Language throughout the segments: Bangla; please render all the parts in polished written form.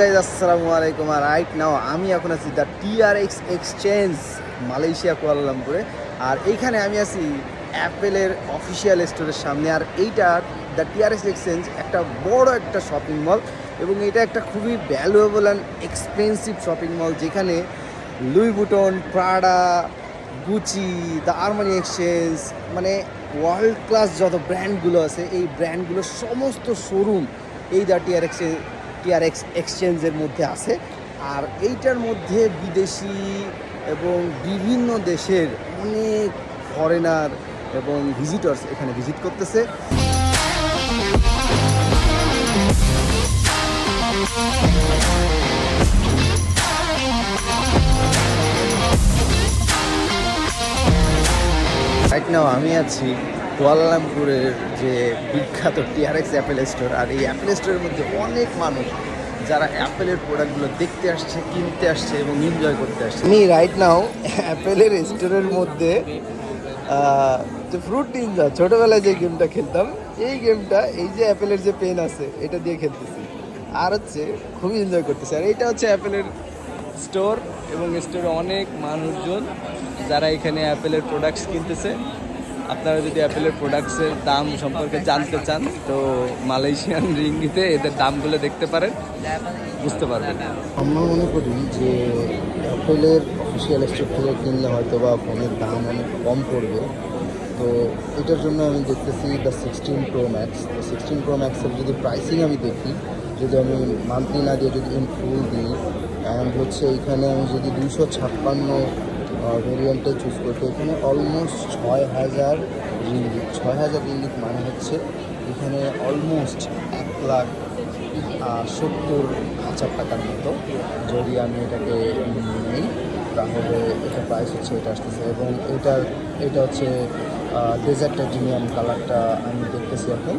গাইজ আসসালামু আলাইকুম। আর রাইট নাও আমি এখন আছি দ্য টিআরএক্স এক্সচেঞ্জ মালয়েশিয়া কুয়ালালামপুরে। আর এইখানে আমি আছি অ্যাপেলের অফিসিয়াল স্টোরের সামনে। আর এইটা দ্য টিআরএক্স এক্সচেঞ্জ একটা বড় একটা শপিং মল, এবং এটা একটা খুবই valuable and expensive shopping mall, যেখানে Louis Vuitton, Prada, Gucci, the Armani Exchange, মানে ওয়ার্ল্ড ক্লাস যত ব্র্যান্ডগুলো আছে এই ব্র্যান্ডগুলোর সমস্ত শোরুম এই দ্য টিআরএক্স এক্সচেঞ্জের মধ্যে আছে। আর এইটার মধ্যে বিদেশি এবং বিভিন্ন দেশের অনেক ফরেনার এবং ভিজিটর্স এখানে ভিজিট করতেছে। রাইট নাও আমি আছি কুয়ালালামপুরের যে বিখ্যাত টিআরএক্স অ্যাপেল স্টোর। আর এই অ্যাপেল স্টোরের মধ্যে অনেক মানুষ যারা অ্যাপেলের প্রোডাক্টগুলো দেখতে আসছে, কিনতে আসছে এবং এনজয় করতে আসছে। আমি রাইট নাও অ্যাপেলের স্টোরের মধ্যে যে ফ্রুট নিনজা ছোটোবেলায় যে গেমটা খেলতাম, এই গেমটা এই যে অ্যাপেলের যে পেন আছে এটা দিয়ে খেলতেছি, আর হচ্ছে খুবই এনজয় করতেছি। আর এইটা হচ্ছে অ্যাপেলের স্টোর, এবং স্টোরে অনেক মানুষজন যারা এখানে অ্যাপেলের প্রোডাক্টস কিনতেছে। আপনারা যদি অ্যাপেলের প্রোডাক্টসের দাম সম্পর্কে জানতে চান তো মালয়েশিয়ান রিঙ্গিতে এদের দামগুলো দেখতে পারেন, বুঝতে পারবেন। আমরা মনে করি যে অ্যাপেলের অফিসিয়াল স্টোর থেকে কিনলে হয়তো বা ফোনের দাম অনেক কম পড়বে। তো এটার জন্য আমি দেখতেছি দ্য 16 Pro Max। তো 16 Pro Maxের যদি প্রাইসিং আমি দেখি, যদি আমি মান্থলি না দিয়ে যদি ইন ফুল দিই, অ্যান্ড হচ্ছে এইখানে আমি যদি 256 ভেরিয়েন্টে চুজ করি, তো এখানে অলমোস্ট 6,000 রিঙ্গিত। 6,000 রিঙ্গিত মানে হচ্ছে এখানে অলমোস্ট 1,70,000 টাকার মতো। যদি আমি এটাকে নিই তাহলে এটা প্রাইস হচ্ছে এটা আসতেছে। এবং এটা হচ্ছে ডেজার্ট টাইটেনিয়াম কালারটা আমি দেখতেছি এখন।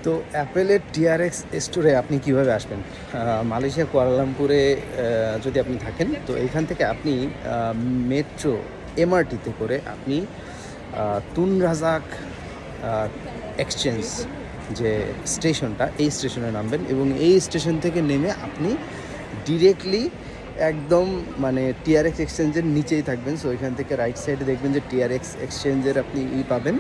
তো অ্যাপেলের টিআরএক্স স্টোরে আপনি কিভাবে আসবেন? মালয়েশিয়া কুয়ালালামপুরে যদি আপনি থাকেন তো এইখান থেকে আপনি মেট্রো এমআরটিতে করে আপনি তুন রাজাক এক্সচেঞ্জ যে স্টেশনটা, এই স্টেশনে নামবেন, এবং এই স্টেশন থেকে নেমে আপনি ডিরেক্টলি একদম মানে টিআরএক্স এক্সচেঞ্জের নিচেই থাকবেন। সো এখান থেকে রাইট সাইডে দেখবেন যে টিআরএক্স এক্সচেঞ্জের আপনি পাবেন,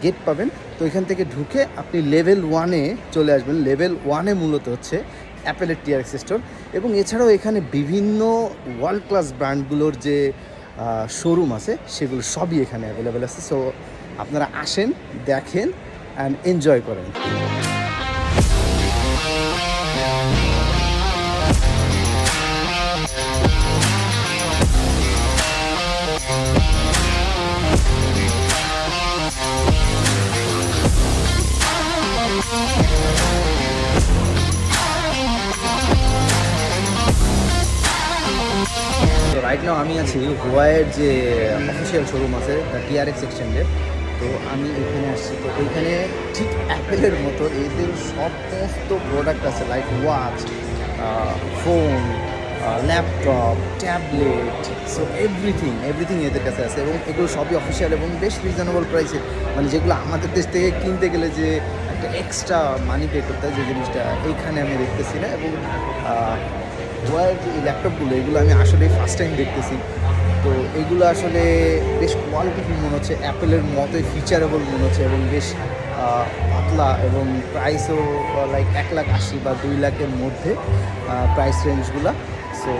গেট পাবেন। তো এখান থেকে ঢুকে আপনি লেভেল 1-এ চলে আসবেন। লেভেল 1-এ মূলত হচ্ছে অ্যাপেলের টিআরএক্স স্টোর, এবং এছাড়াও এখানে বিভিন্ন ওয়ার্ল্ড ক্লাস ব্র্যান্ডগুলোর যে শোরুম আছে সেগুলো সবই এখানে অ্যাভেলেবেল আছে। সো আপনারা আসেন, দেখেন অ্যান্ড এনজয় করেন। তো রাইট নাও আমি আছি হুয়াইয়ের যে অফিসিয়াল শোরুম আছে দ্য টিআরএক্স এক্সচেঞ্জের। তো আমি এখানে আসছি। তো এইখানে ঠিক অ্যাপেলের মতো এদের সমস্ত প্রোডাক্ট আছে, like watch, phone, laptop, tablet, so everything এদের কাছে আছে। এবং এগুলো সবই অফিসিয়াল এবং বেশ রিজনেবল প্রাইসে, মানে যেগুলো আমাদের দেশ থেকে কিনতে গেলে যে একটা এক্সট্রা মানি পে করতে হয়, যে জিনিসটা এইখানে আমি দেখতেছি না। এবং ওয়ার যে ল্যাপটপগুলো এগুলো আমি আসলে ফার্স্ট টাইম দেখতেছি। তো এগুলো আসলে বেশ কোয়ালিটিফুল মনে হচ্ছে, অ্যাপেলের মতোই ফিচারেবল মনে হচ্ছে, এবং বেশ পাতলা, এবং প্রাইসও লাইক 1,80,000 বা 2 লাখের মধ্যে প্রাইস রেঞ্জগুলো। সো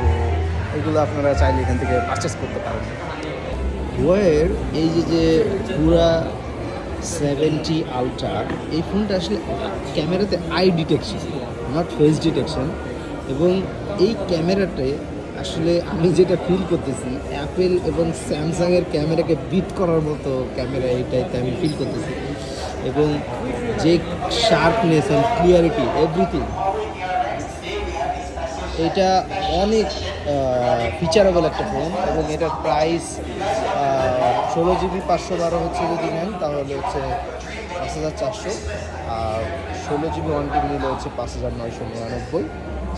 এগুলো আপনারা চাইলে এখান থেকে পারচেস করতে পারেন। ওয়ার এই যে পুরা 70 আলট্রা, এই ফোনটা আসলে ক্যামেরাতে I detection, not face detection. এবং এই ক্যামেরাতে আসলে আমি যেটা ফিল করতেছি, অ্যাপেল এবং স্যামসাংয়ের ক্যামেরাকে বিট করার মতো ক্যামেরা এইটাইতে আমি ফিল করতেছি। এবং যে শার্পনেস অ্যান্ড ক্লিয়ারিটি এভরিথিং, এটা অনেক ফিচারেবল একটা ফোন। এবং এটার প্রাইস 16GB 512 হচ্ছে যদি নেন তাহলে হচ্ছে 5,400, আর 16GB 1TB নিলে হচ্ছে 5,999।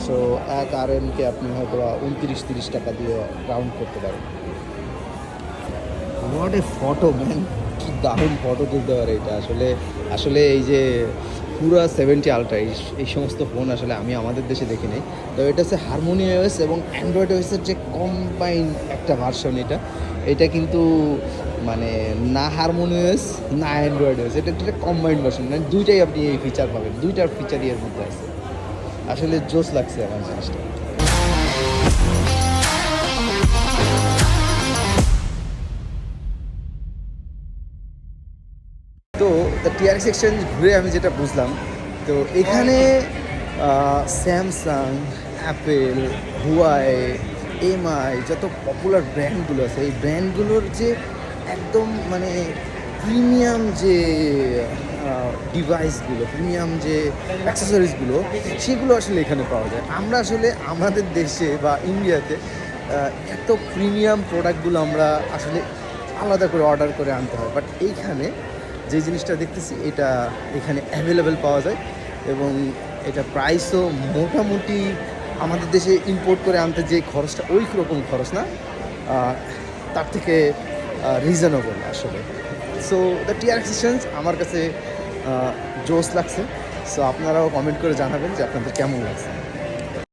সো এক আরএমকে আপনি হয়তো 29-30 টাকা দিয়ে রাউন্ড করতে পারেন। হোয়াট এ ফটো ম্যান, কি দারুণ ফটো তুলতে পারে এটা। আসলে আসলে এই যে পুরা 70 আলট্রা এই সমস্ত ফোন আসলে আমি আমাদের দেশে দেখি নাই। তো এটা হচ্ছে হারমোনি ওএস এবং অ্যান্ড্রয়েড ওএসের যে কম্বাইন একটা ভার্সন এটা। এটা কিন্তু মানে না হারমোনি ওএস না অ্যান্ড্রয়েড ওএস, এটা একটা কম্বাইন ভার্সন, মানে দুইটাই আপনি এই ফিচার পাবেন, দুইটার ফিচারই এর মধ্যে আছে। আসলে জোস লাগছে আমার জিনিসটা। তো টিআরএক্স এক্সচেঞ্জ ঘুরে আমি যেটা বুঝলাম, তো এখানে স্যামসাং, অ্যাপেল, হুয়াই, এমআই যত পপুলার ব্র্যান্ডগুলো আছে এই ব্র্যান্ডগুলোর যে একদম মানে প্রিমিয়াম যে ডিভাইসগুলো, প্রিমিয়াম যে অ্যাক্সেসরিজগুলো, সেগুলো আসলে এখানে পাওয়া যায়। আমরা আসলে আমাদের দেশে বা ইন্ডিয়াতে এত প্রিমিয়াম প্রোডাক্টগুলো আমরা আসলে আলাদা করে অর্ডার করে আনতে হয়, বাট এইখানে যে জিনিসটা দেখতেছি এটা এখানে অ্যাভেলেবেল পাওয়া যায় এবং এটা প্রাইসও মোটামুটি আমাদের দেশে ইম্পোর্ট করে আনতে যে খরচটা ওই রকম খরচ না, তার থেকে রিজনেবল আসলে। সো দ্য টিআরএক্স এক্সচেঞ্জ আমার কাছে জোস লাগছে। সো আপনারাও কমেন্ট করে জানাবেন যে আপনাদের কেমন লাগছে।